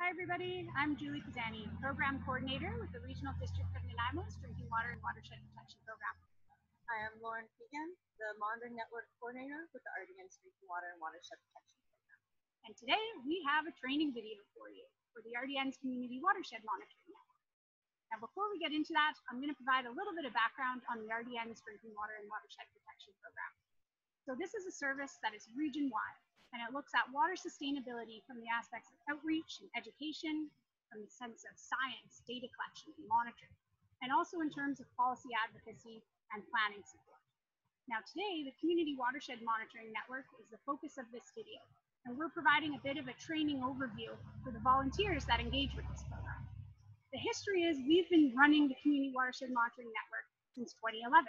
Hi everybody, I'm Julie Pisani, Program Coordinator with the Regional District of Nanaimo's Drinking Water and Watershed Protection Program. Hi, I'm Lauren Keegan, the Monitoring Network Coordinator with the RDN's Drinking Water and Watershed Protection Program. And today we have a training video for you for the RDN's Community Watershed Monitoring Network. Now before we get into that, I'm going to provide a little bit of background on the RDN's Drinking Water and Watershed Protection Program. So this is a service that is region-wide, and it looks at water sustainability from the aspects of outreach and education, from the sense of science, data collection, and monitoring, and also in terms of policy advocacy and planning support. Now today, the Community Watershed Monitoring Network is the focus of this video, and we're providing a bit of a training overview for the volunteers that engage with this program. The history is we've been running the Community Watershed Monitoring Network since 2011,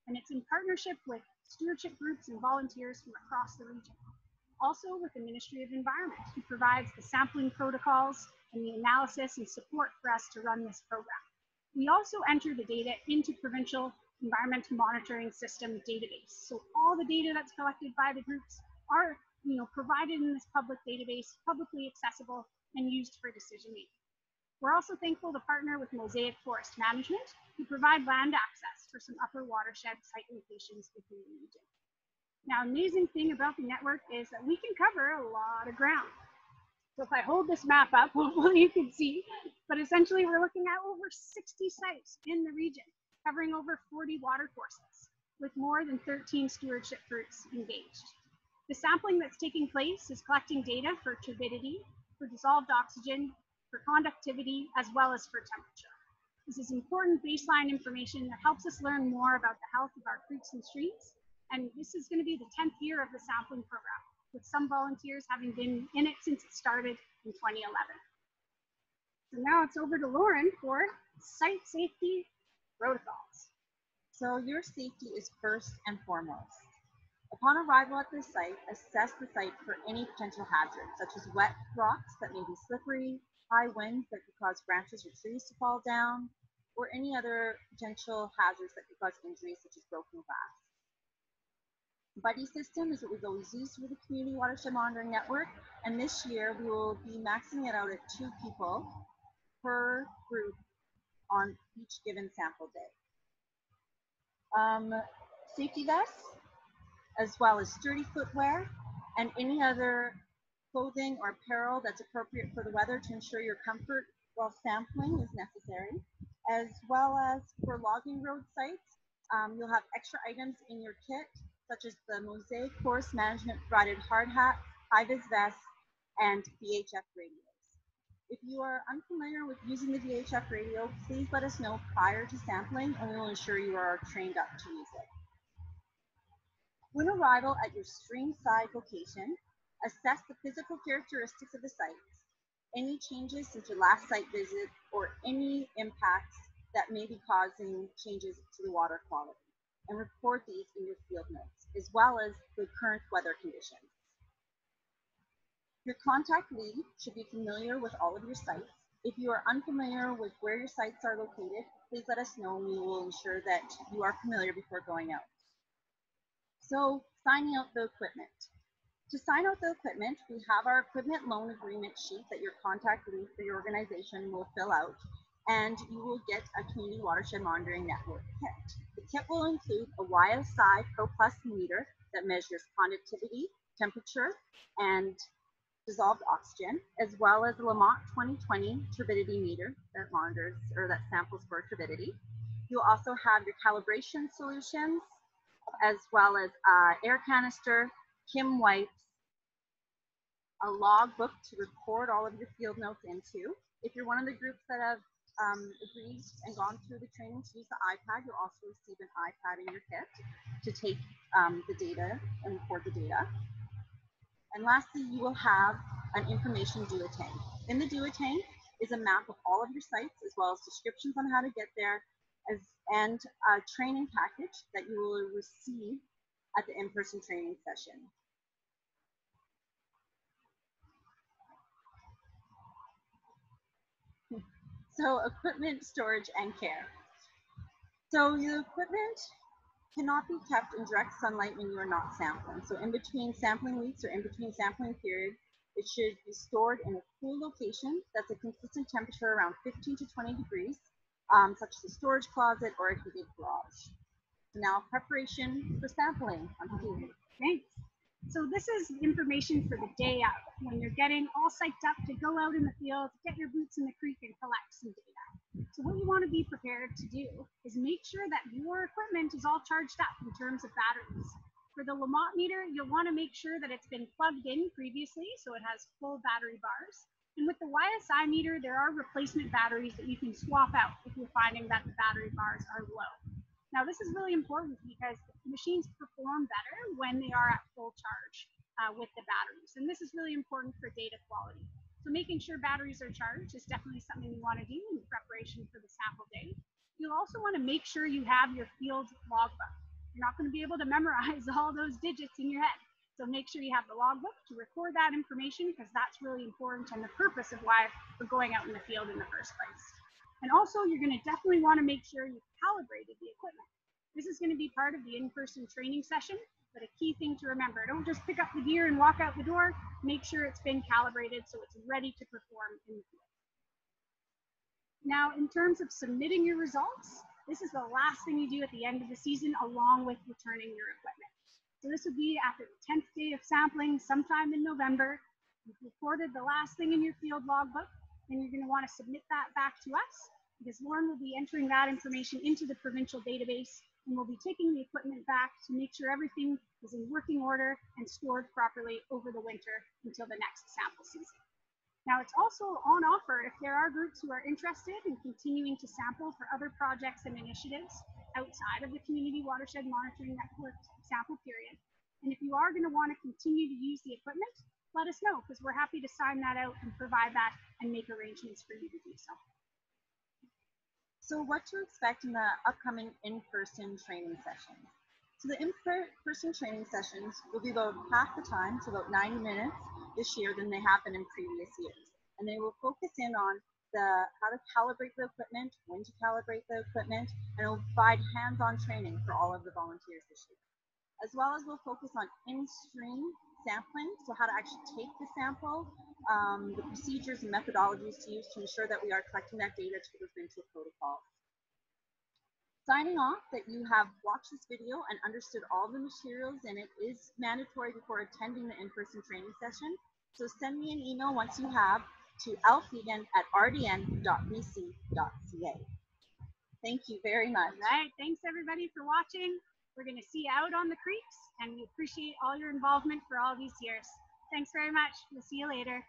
and it's in partnership with stewardship groups and volunteers from across the region. Also with the Ministry of Environment, who provides the sampling protocols and the analysis and support for us to run this program. We also enter the data into provincial environmental monitoring system database. So all the data that's collected by the groups are provided in this public database, publicly accessible and used for decision making. We're also thankful to partner with Mosaic Forest Management, who provide land access for some upper watershed site locations within the region. Now, amazing thing about the network is that we can cover a lot of ground. So if I hold this map up, hopefully you can see, but essentially we're looking at over 60 sites in the region, covering over 40 water courses, with more than 13 stewardship groups engaged. The sampling that's taking place is collecting data for turbidity, for dissolved oxygen, for conductivity, as well as for temperature. This is important baseline information that helps us learn more about the health of our creeks and streams. And this is going to be the 10th year of the sampling program, with some volunteers having been in it since it started in 2011. So now it's over to Lauren for site safety protocols. So your safety is first and foremost. Upon arrival at the site, assess the site for any potential hazards, such as wet rocks that may be slippery, high winds that could cause branches or trees to fall down, or any other potential hazards that could cause injuries, such as broken glass. Buddy system is what we've always used with the Community Watershed Monitoring Network, and this year we will be maxing it out at 2 people per group on each given sample day. Safety vests, as well as sturdy footwear, and any other clothing or apparel that's appropriate for the weather to ensure your comfort while sampling is necessary, as well as for logging road sites, you'll have extra items in your kit, such as the Mosaic Forest Management provided hard hat, high-vis vests, and VHF radios. If you are unfamiliar with using the VHF radio, please let us know prior to sampling, and we will ensure you are trained up to use it. When arrival at your stream-side location, assess the physical characteristics of the sites, any changes since your last site visit, or any impacts that may be causing changes to the water quality, and record these in your field notes, as well as the current weather conditions. Your contact lead should be familiar with all of your sites. If you are unfamiliar with where your sites are located, please let us know and we will ensure that you are familiar before going out. So, signing out the equipment. To sign out the equipment, we have our equipment loan agreement sheet that your contact lead for your organization will fill out, and you will get a Community Watershed Monitoring Network kit. The kit will include a YSI Pro Plus meter that measures conductivity, temperature, and dissolved oxygen, as well as a Lamont 2020 turbidity meter that monitors or that samples for turbidity. You'll also have your calibration solutions, as well as air canister, Kim wipes, a log book to record all of your field notes into. If you're one of the groups that have agreed and gone through the training to use the iPad, you'll also receive an iPad in your kit to take the data and record the data. And lastly, you will have an information duotang. In the duotang is a map of all of your sites, as well as descriptions on how to get there, and a training package that you will receive at the in-person training session. So equipment, storage, and care. So your equipment cannot be kept in direct sunlight when you are not sampling. So in between sampling weeks or in between sampling periods, It should be stored in a cool location that's a consistent temperature around 15 to 20 degrees, such as a storage closet or a heated garage. So now preparation for sampling on food. Thanks. So this is information for the day of, when you're getting all psyched up to go out in the field, get your boots in the creek and collect some data. So what you want to be prepared to do is make sure that your equipment is all charged up in terms of batteries. For the Lamont meter, you'll want to make sure that it's been plugged in previously so it has full battery bars. And with the YSI meter, there are replacement batteries that you can swap out if you're finding that the battery bars are low. Now, this is really important because machines perform better when they are at full charge with the batteries. And this is really important for data quality. So making sure batteries are charged is definitely something you want to do in preparation for the sample day. You'll also want to make sure you have your field logbook. You're not going to be able to memorize all those digits in your head. So make sure you have the logbook to record that information, because that's really important and the purpose of why we're going out in the field in the first place. And also, you're going to definitely want to make sure you've calibrated the equipment. This is going to be part of the in-person training session, but a key thing to remember, don't just pick up the gear and walk out the door. Make sure it's been calibrated so it's ready to perform in the field. Now, in terms of submitting your results, this is the last thing you do at the end of the season, along with returning your equipment. So this would be after the 10th day of sampling, sometime in November. You've recorded the last thing in your field logbook, and you're going to want to submit that back to us, because Lauren will be entering that information into the provincial database, and we'll be taking the equipment back to make sure everything is in working order and stored properly over the winter until the next sample season. Now, it's also on offer if there are groups who are interested in continuing to sample for other projects and initiatives outside of the Community Watershed Monitoring Network sample period. And if you are going to want to continue to use the equipment, let us know, because we're happy to sign that out and provide that and make arrangements for you to do so. So what to expect in the upcoming in-person training sessions? So the in-person training sessions will be about half the time, so about 90 minutes this year than they have been in previous years. And they will focus in on how to calibrate the equipment, when to calibrate the equipment, and it will provide hands-on training for all of the volunteers this year. As well as we'll focus on in-stream sampling, so how to actually take the sample, the procedures and methodologies to use to ensure that we are collecting that data to the provincial protocols. Signing off that you have watched this video and understood all the materials, and it is mandatory before attending the in-person training session. So send me an email once you have to lfegan@rdn.bc.ca. Thank you very much. All right, thanks everybody for watching. We're going to see you out on the creeks, and we appreciate all your involvement for all these years. Thanks very much. We'll see you later.